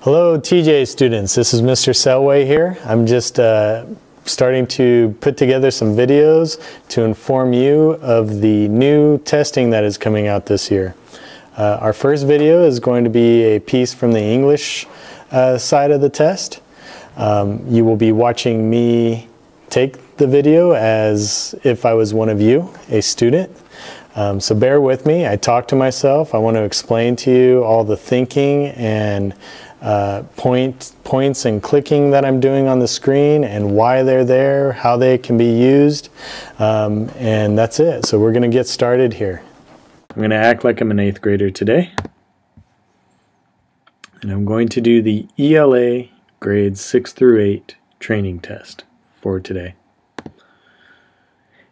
Hello TJ students, this is Mr. Selway here. I'm just starting to put together some videos to inform you of the new testing that is coming out this year. Our first video is going to be a piece from the English side of the test. You will be watching me take the video as if I was one of you, a student. So bear with me. I talk to myself. I want to explain to you all the thinking and points and clicking that I'm doing on the screen and why they're there, how they can be used, and that's it. So we're going to get started here. I'm going to act like I'm an 8th grader today, and I'm going to do the ELA grades 6 through 8 training test for today.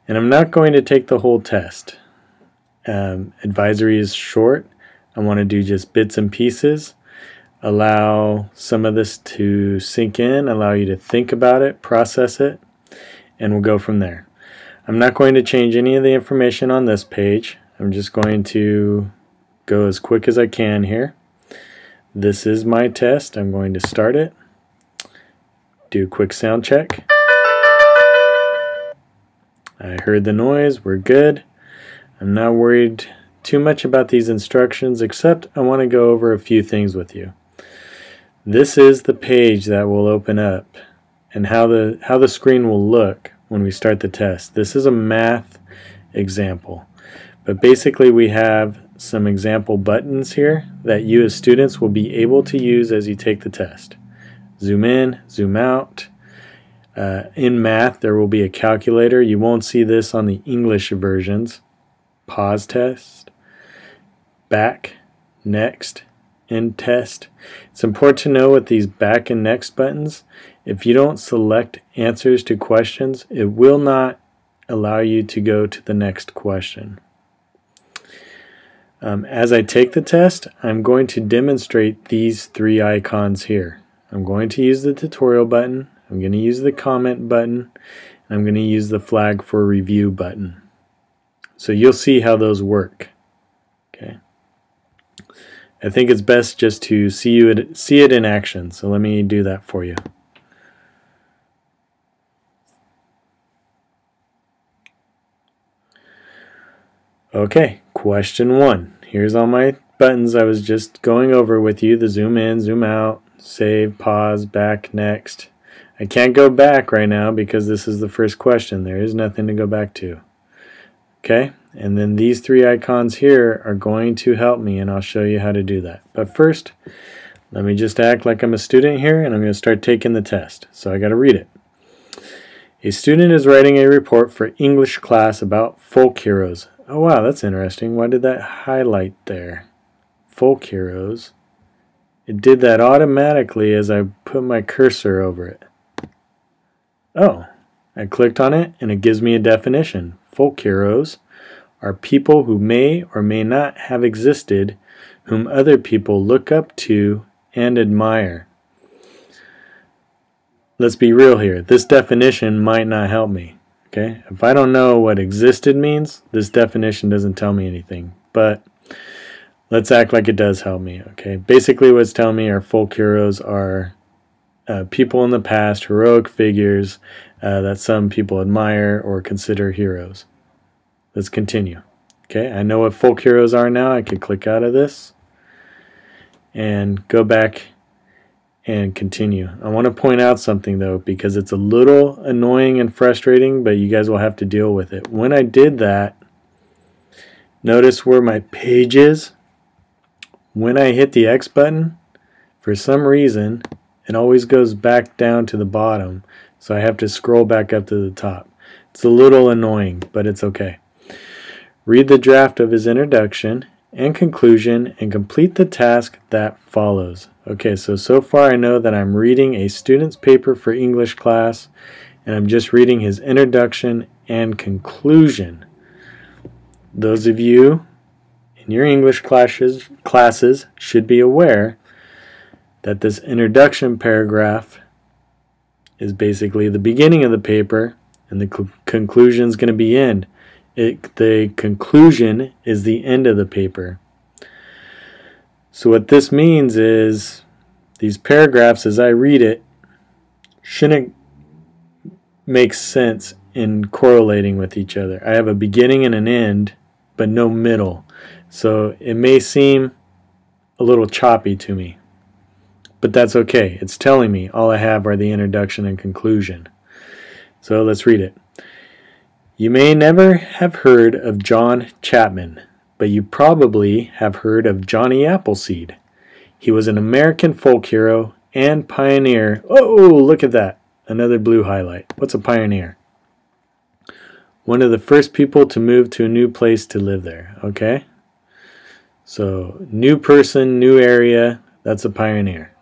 And I'm not going to take the whole test. Advisory is short. I want to do just bits and pieces. Allow some of this to sink in, allow you to think about it, process it, and we'll go from there. I'm not going to change any of the information on this page. I'm just going to go as quick as I can here. This is my test. I'm going to start it. Do a quick sound check. I heard the noise. We're good. I'm not worried too much about these instructions, except I want to go over a few things with you. This is the page that will open up and how the screen will look when we start the test. This is a math example, but basically we have some example buttons here that you as students will be able to use as you take the test. Zoom in, zoom out. In math there will be a calculator. You won't see this on the English versions. Pause test, back, next, and test. It's important to know with these back and next buttons, if you don't select answers to questions, it will not allow you to go to the next question. As I take the test, I'm going to demonstrate these 3 icons here. I'm going to use the tutorial button, I'm going to use the comment button, and I'm going to use the flag for review button. So you'll see how those work. Okay. I think it's best just to see it in action. So let me do that for you. Okay, question 1. Here's all my buttons I was just going over with you. The zoom in, zoom out, save, pause, back, next. I can't go back right now because this is the first question. There is nothing to go back to. Okay, and then these 3 icons here are going to help me, and I'll show you how to do that. But first, let me just act like I'm a student here, and I'm going to start taking the test. So I got to read it. A student is writing a report for English class about folk heroes. Oh wow, that's interesting. Why did that highlight there? Folk heroes. It did that automatically as I put my cursor over it. Oh, I clicked on it, and it gives me a definition. Folk heroes are people who may or may not have existed, whom other people look up to and admire. Let's be real here. This definition might not help me. Okay? If I don't know what existed means, this definition doesn't tell me anything. But let's act like it does help me. Okay? Basically what it's telling me are folk heroes are people in the past, heroic figures that some people admire or consider heroes. Let's continue. Okay, I know what folk heroes are now. I could click out of this and go back and continue. I want to point out something though, because it's a little annoying and frustrating, but you guys will have to deal with it. When I did that, notice where my page is. When I hit the X button, for some reason, it always goes back down to the bottom, so I have to scroll back up to the top. It's a little annoying, but it's okay. Read the draft of his introduction and conclusion and complete the task that follows. Okay, so far I know that I'm reading a student's paper for English class, and I'm just reading his introduction and conclusion. Those of you in your English classes should be aware that this introduction paragraph is basically the beginning of the paper, and the conclusion is going to be end. The conclusion is the end of the paper. So what this means is these paragraphs, as I read it, shouldn't make sense in correlating with each other. I have a beginning and an end, but no middle. So it may seem a little choppy to me, but that's okay. It's telling me all I have are the introduction and conclusion. So let's read it. You may never have heard of John Chapman, but you probably have heard of Johnny Appleseed. He was an American folk hero and pioneer. Oh, look at that. Another blue highlight. What's a pioneer? One of the first people to move to a new place to live there. Okay? So, new person, new area. That's a pioneer.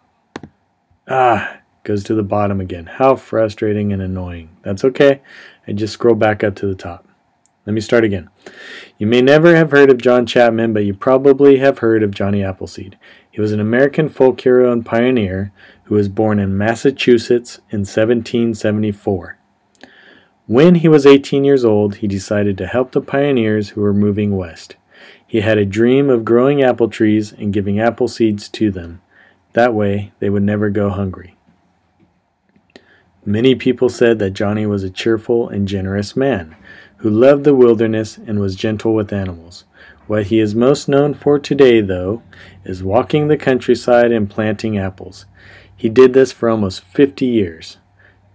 Goes to the bottom again. How frustrating and annoying. That's okay. I just scroll back up to the top. Let me start again. You may never have heard of John Chapman, but you probably have heard of Johnny Appleseed. He was an American folk hero and pioneer who was born in Massachusetts in 1774. When he was 18 years old, he decided to help the pioneers who were moving west. He had a dream of growing apple trees and giving apple seeds to them. That way, they would never go hungry. Many people said that Johnny was a cheerful and generous man who loved the wilderness and was gentle with animals. What he is most known for today, though, is walking the countryside and planting apples. He did this for almost 50 years.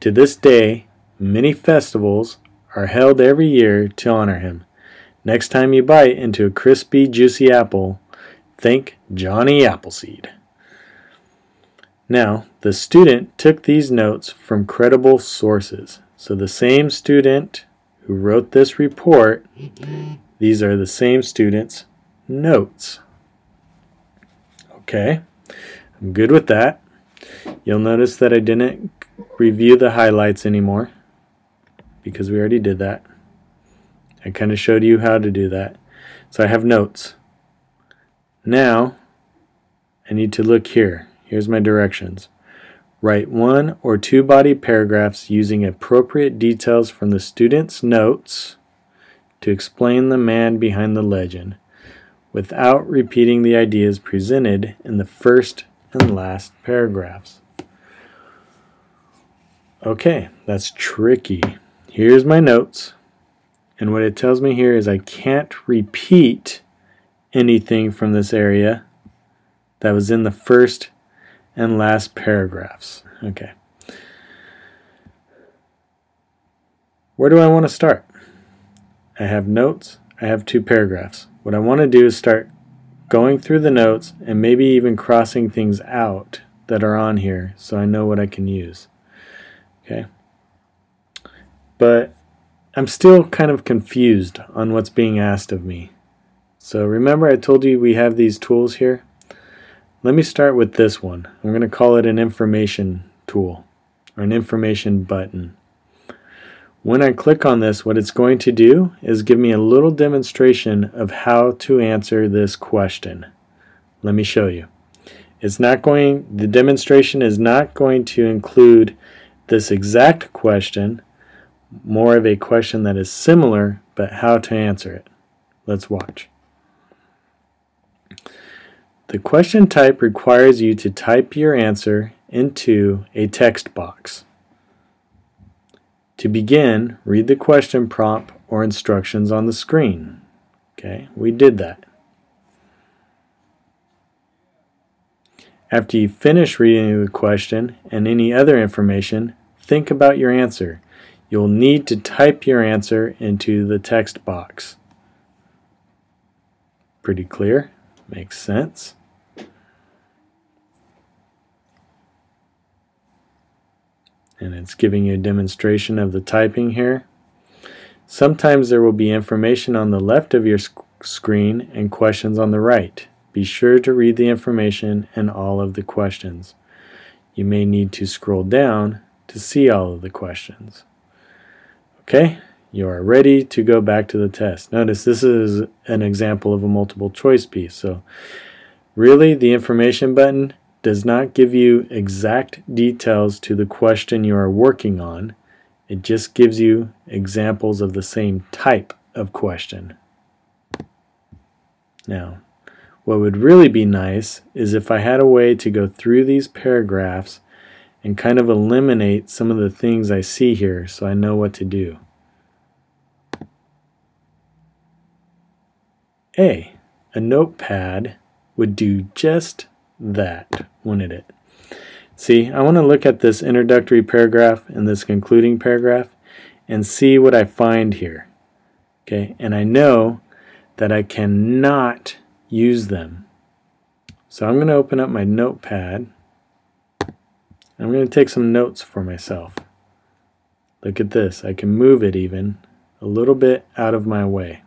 To this day, many festivals are held every year to honor him. Next time you bite into a crispy, juicy apple, think Johnny Appleseed. Now, the student took these notes from credible sources. So the same student who wrote this report, these are the same student's notes. Okay, I'm good with that. You'll notice that I didn't review the highlights anymore because we already did that. I kind of showed you how to do that. So I have notes. Now, I need to look here. Here's my directions. Write 1 or 2 body paragraphs using appropriate details from the student's notes to explain the man behind the legend, without repeating the ideas presented in the first and last paragraphs. Okay, that's tricky. Here's my notes, and what it tells me here is I can't repeat anything from this area that was in the first and last paragraphs. Okay. Where do I want to start? I have notes. I have 2 paragraphs. What I want to do is start going through the notes and maybe even crossing things out that are on here so I know what I can use. Okay. But I'm still kind of confused on what's being asked of me. So remember I told you we have these tools here? Let me start with this one. I'm going to call it an information tool or an information button. When I click on this, what it's going to do is give me a little demonstration of how to answer this question. Let me show you. The demonstration is not going to include this exact question, more of a question that is similar, but how to answer it. Let's watch. The question type requires you to type your answer into a text box. To begin, read the question prompt or instructions on the screen. Okay, we did that. After you finish reading the question and any other information, think about your answer. You'll need to type your answer into the text box. Pretty clear? Makes sense. And it's giving you a demonstration of the typing here. Sometimes there will be information on the left of your screen and questions on the right. Be sure to read the information and all of the questions. You may need to scroll down to see all of the questions. Okay, you are ready to go back to the test. Notice this is an example of a multiple choice piece. So really the information button does not give you exact details to the question you are working on. It just gives you examples of the same type of question. Now, what would really be nice is if I had a way to go through these paragraphs and kind of eliminate some of the things I see here so I know what to do. A notepad would do just that, wouldn't it? See, I want to look at this introductory paragraph and this concluding paragraph and see what I find here. Okay, and I know that I cannot use them. So I'm going to open up my notepad. I'm going to take some notes for myself. Look at this. I can move it even a little bit out of my way.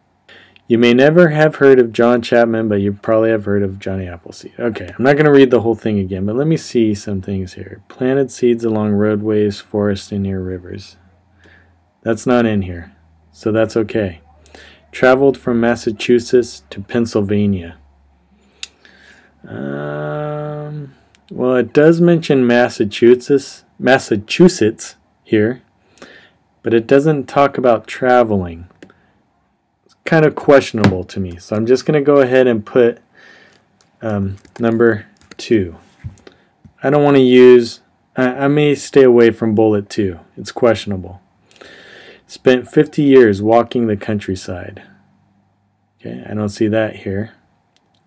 You may never have heard of John Chapman, but you probably have heard of Johnny Appleseed. Okay, I'm not going to read the whole thing again, but let me see some things here. Planted seeds along roadways, forests, and near rivers. That's not in here, so that's okay. Traveled from Massachusetts to Pennsylvania. Well, it does mention Massachusetts here, but it doesn't talk about traveling. It's kind of questionable to me, so I'm just going to go ahead and put number 2. I don't want to use, I may stay away from bullet 2. It's questionable. Spent 50 years walking the countryside. Okay, I don't see that here.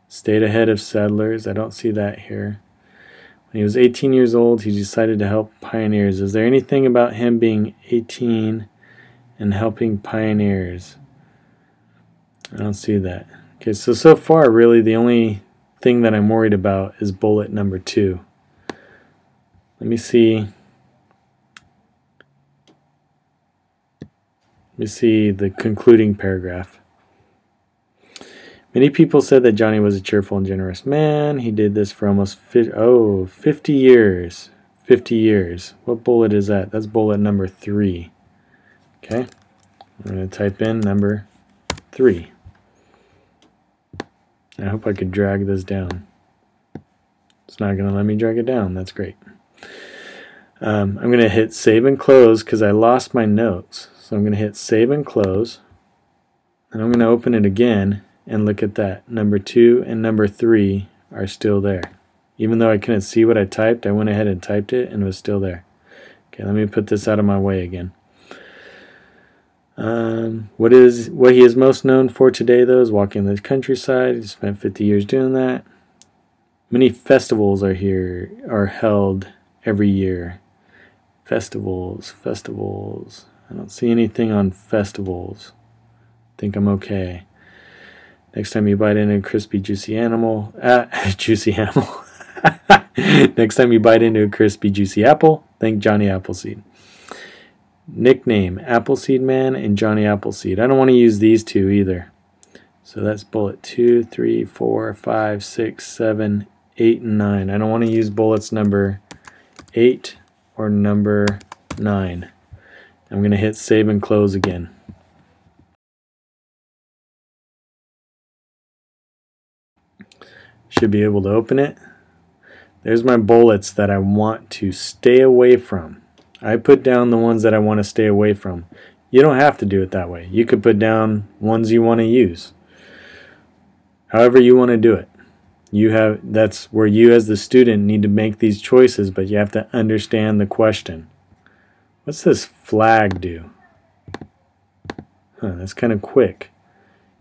Stayed ahead of settlers. I don't see that here. When he was 18 years old, he decided to help pioneers. Is there anything about him being 18 and helping pioneers? I don't see that. Okay, so far, really, the only thing that I'm worried about is bullet number 2. Let me see. Let me see the concluding paragraph. Many people said that Johnny was a cheerful and generous man. He did this for almost 50 years. 50 years. What bullet is that? That's bullet number 3. Okay. I'm going to type in number 3. I hope I could drag this down. It's not going to let me drag it down. That's great. I'm going to hit save and close because I lost my notes. So I'm going to hit save and close. And I'm going to open it again. And look at that, number 2 and number 3 are still there. Even though I couldn't see what I typed, I went ahead and typed it and it was still there. Okay, let me put this out of my way again. What he is most known for today, though, is walking the countryside. He spent 50 years doing that. Many festivals are held every year. Festivals. I don't see anything on festivals. I think I'm okay. Next time you bite into a crispy, juicy animal. Next time you bite into a crispy, juicy apple, thank Johnny Appleseed. Nickname, Appleseed Man and Johnny Appleseed. I don't want to use these two either. So that's bullet 2, 3, 4, 5, 6, 7, 8, and 9. I don't want to use bullets number 8 or number 9. I'm going to hit save and close again. Should be able to open it. There's my bullets that I want to stay away from. I put down the ones that I want to stay away from. You don't have to do it that way. You could put down ones you want to use. However you want to do it. That's where you as the student need to make these choices, but you have to understand the question. What's this flag do? That's kind of quick.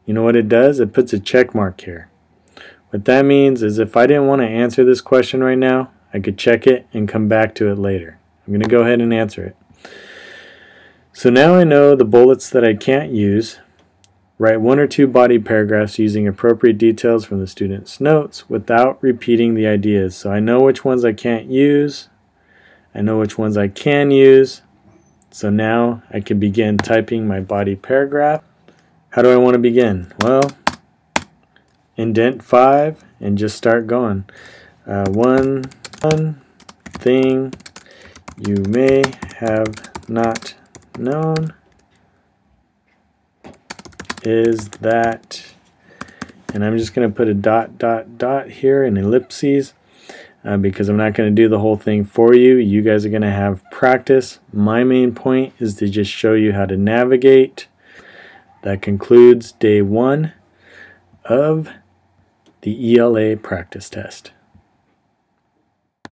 You know what it does? It puts a check mark here. What that means is if I didn't want to answer this question right now, I could check it and come back to it later. I'm going to go ahead and answer it. So now I know the bullets that I can't use. Write 1 or 2 body paragraphs using appropriate details from the student's notes without repeating the ideas. So I know which ones I can't use. I know which ones I can use. So now I can begin typing my body paragraph. How do I want to begin? Well, indent 5 and just start going. One thing you may have not known is that, and I'm just going to put a dot here in ellipses because I'm not going to do the whole thing for you. You guys are going to have practice. My main point is to just show you how to navigate. That concludes day 1 of the ELA practice test.